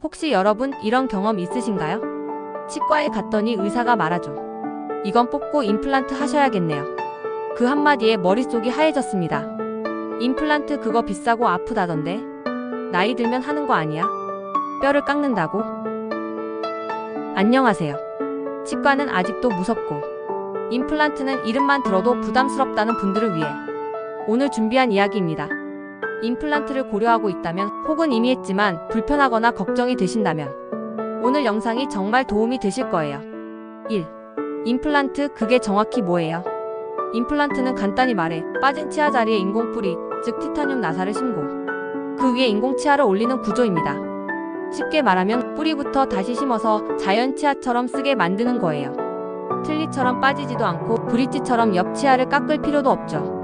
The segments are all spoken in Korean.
혹시 여러분 이런 경험 있으신가요? 치과에 갔더니 의사가 말하죠. 이건 뽑고 임플란트 하셔야겠네요. 그 한마디에 머릿속이 하얘졌습니다. 임플란트 그거 비싸고 아프다던데. 나이 들면 하는 거 아니야? 뼈를 깎는다고? 안녕하세요. 치과는 아직도 무섭고 임플란트는 이름만 들어도 부담스럽다는 분들을 위해 오늘 준비한 이야기입니다. 임플란트를 고려하고 있다면 혹은 이미 했지만 불편하거나 걱정이 되신다면 오늘 영상이 정말 도움이 되실 거예요. 1. 임플란트 그게 정확히 뭐예요? 임플란트는 간단히 말해 빠진 치아 자리에 인공 뿌리, 즉 티타늄 나사를 심고 그 위에 인공 치아를 올리는 구조입니다. 쉽게 말하면 뿌리부터 다시 심어서 자연 치아처럼 쓰게 만드는 거예요. 틀니처럼 빠지지도 않고 브릿지처럼 옆 치아를 깎을 필요도 없죠.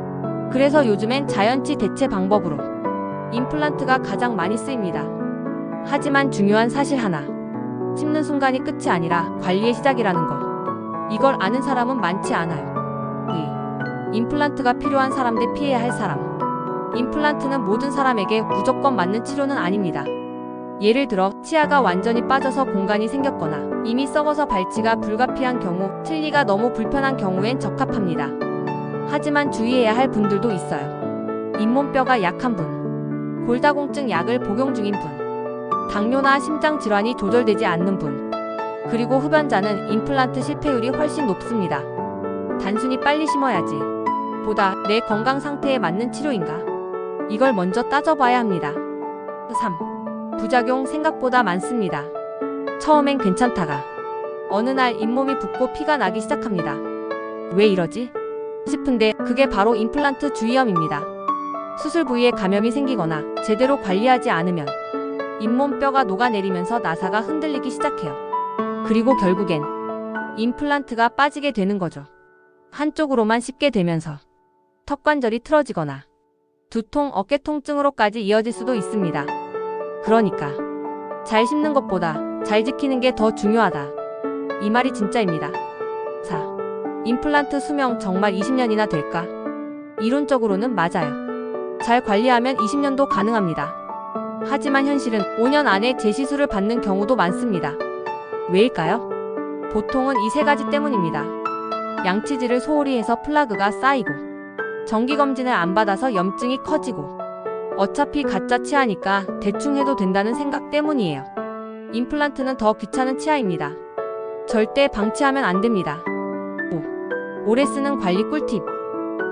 그래서 요즘엔 자연치 대체 방법으로 임플란트가 가장 많이 쓰입니다. 하지만 중요한 사실 하나. 심는 순간이 끝이 아니라 관리의 시작이라는 거. 이걸 아는 사람은 많지 않아요. 2. 임플란트가 필요한 사람 대 피해야 할 사람. 임플란트는 모든 사람에게 무조건 맞는 치료는 아닙니다. 예를 들어 치아가 완전히 빠져서 공간이 생겼거나 이미 썩어서 발치가 불가피한 경우, 틀니가 너무 불편한 경우엔 적합합니다. 하지만 주의해야 할 분들도 있어요. 잇몸뼈가 약한 분, 골다공증 약을 복용 중인 분, 당뇨나 심장질환이 조절되지 않는 분, 그리고 흡연자는 임플란트 실패율이 훨씬 높습니다. 단순히 빨리 심어야지 보다 내 건강 상태에 맞는 치료인가? 이걸 먼저 따져봐야 합니다. 3. 부작용 생각보다 많습니다. 처음엔 괜찮다가 어느 날 잇몸이 붓고 피가 나기 시작합니다. 왜 이러지? 싶은데 그게 바로 임플란트 주위염입니다. 수술 부위에 감염이 생기거나 제대로 관리하지 않으면 잇몸뼈가 녹아내리면서 나사가 흔들리기 시작해요. 그리고 결국엔 임플란트가 빠지게 되는 거죠. 한쪽으로만 씹게 되면서 턱관절이 틀어지거나 두통, 어깨 통증으로까지 이어질 수도 있습니다. 그러니까 잘 씹는 것보다 잘 지키는 게 더 중요하다. 이 말이 진짜입니다. 4. 임플란트 수명 정말 20년이나 될까? 이론적으로는 맞아요. 잘 관리하면 20년도 가능합니다. 하지만 현실은 5년 안에 재시술을 받는 경우도 많습니다. 왜일까요? 보통은 이 세 가지 때문입니다. 양치질을 소홀히 해서 플라그가 쌓이고, 정기검진을 안 받아서 염증이 커지고, 어차피 가짜 치아니까 대충 해도 된다는 생각 때문이에요. 임플란트는 더 귀찮은 치아입니다. 절대 방치하면 안 됩니다. 5. 오래 쓰는 관리 꿀팁.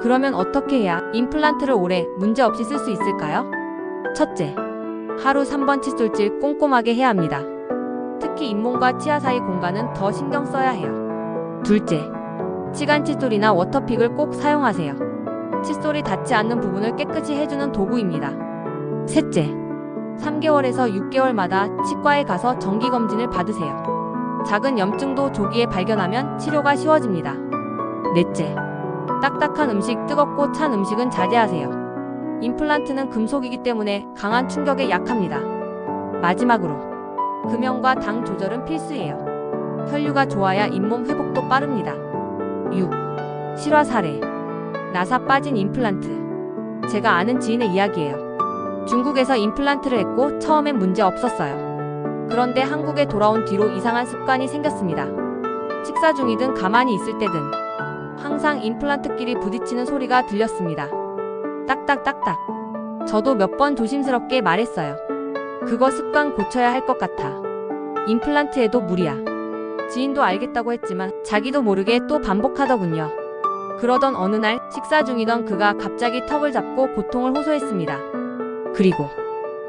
그러면 어떻게 해야 임플란트를 오래 문제없이 쓸 수 있을까요? 첫째, 하루 3번 칫솔질 꼼꼼하게 해야 합니다. 특히 잇몸과 치아 사이 공간은 더 신경 써야 해요. 둘째, 치간 칫솔이나 워터픽을 꼭 사용하세요. 칫솔이 닿지 않는 부분을 깨끗이 해주는 도구입니다. 셋째, 3개월에서 6개월마다 치과에 가서 정기검진을 받으세요. 작은 염증도 조기에 발견하면 치료가 쉬워집니다. 넷째, 딱딱한 음식, 뜨겁고 찬 음식은 자제하세요. 임플란트는 금속이기 때문에 강한 충격에 약합니다. 마지막으로, 금연과 당 조절은 필수예요. 혈류가 좋아야 잇몸 회복도 빠릅니다. 6. 실화 사례. 나사 빠진 임플란트. 제가 아는 지인의 이야기예요. 중국에서 임플란트를 했고 처음엔 문제 없었어요. 그런데 한국에 돌아온 뒤로 이상한 습관이 생겼습니다. 식사 중이든 가만히 있을 때든 항상 임플란트끼리 부딪히는 소리가 들렸습니다. 딱딱딱딱. 저도 몇 번 조심스럽게 말했어요. 그거 습관 고쳐야 할 것 같아. 임플란트에도 무리야. 지인도 알겠다고 했지만 자기도 모르게 또 반복하더군요. 그러던 어느 날 식사 중이던 그가 갑자기 턱을 잡고 고통을 호소했습니다. 그리고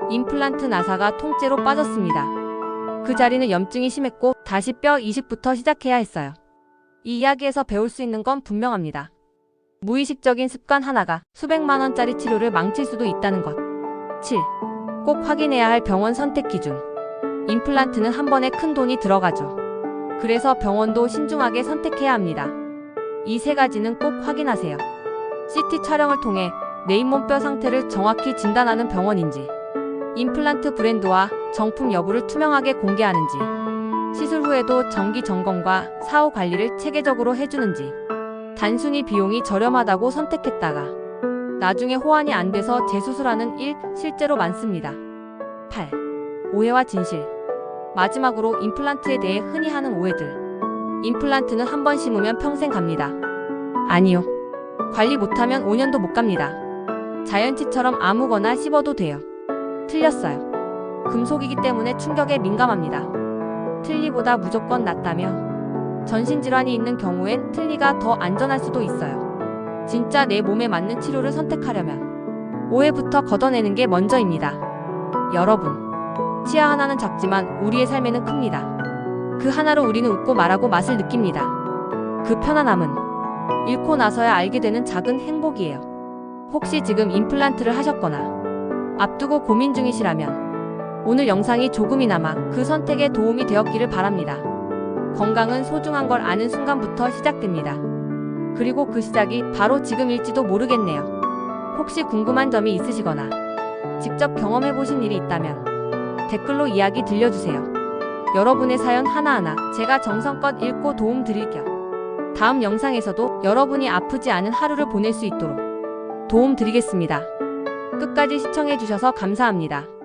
임플란트 나사가 통째로 빠졌습니다. 그 자리는 염증이 심했고 다시 뼈 이식부터 시작해야 했어요. 이 이야기에서 배울 수 있는 건 분명합니다. 무의식적인 습관 하나가 수백만 원짜리 치료를 망칠 수도 있다는 것. 7. 꼭 확인해야 할 병원 선택 기준. 임플란트는 한 번에 큰 돈이 들어가죠. 그래서 병원도 신중하게 선택해야 합니다. 이 세 가지는 꼭 확인하세요. CT 촬영을 통해 내 잇몸뼈 상태를 정확히 진단하는 병원인지, 임플란트 브랜드와 정품 여부를 투명하게 공개하는지, 시술 후에도 정기 점검과 사후 관리를 체계적으로 해주는지, 단순히 비용이 저렴하다고 선택했다가 나중에 호환이 안 돼서 재수술하는 일 실제로 많습니다. 8. 오해와 진실. 마지막으로 임플란트에 대해 흔히 하는 오해들. 임플란트는 한 번 심으면 평생 갑니다. 아니요. 관리 못하면 5년도 못 갑니다. 자연치처럼 아무거나 씹어도 돼요. 틀렸어요. 금속이기 때문에 충격에 민감합니다. 틀니보다 무조건 낫다며? 전신질환이 있는 경우엔 틀니가 더 안전할 수도 있어요. 진짜 내 몸에 맞는 치료를 선택하려면 오해부터 걷어내는 게 먼저입니다. 여러분, 치아 하나는 작지만 우리의 삶에는 큽니다. 그 하나로 우리는 웃고 말하고 맛을 느낍니다. 그 편안함은 잃고 나서야 알게 되는 작은 행복이에요. 혹시 지금 임플란트를 하셨거나 앞두고 고민 중이시라면 오늘 영상이 조금이나마 그 선택에 도움이 되었기를 바랍니다. 건강은 소중한 걸 아는 순간부터 시작됩니다. 그리고 그 시작이 바로 지금일지도 모르겠네요. 혹시 궁금한 점이 있으시거나 직접 경험해보신 일이 있다면 댓글로 이야기 들려주세요. 여러분의 사연 하나하나 제가 정성껏 읽고 도움 드릴 겸 다음 영상에서도 여러분이 아프지 않은 하루를 보낼 수 있도록 도움 드리겠습니다. 끝까지 시청해주셔서 감사합니다.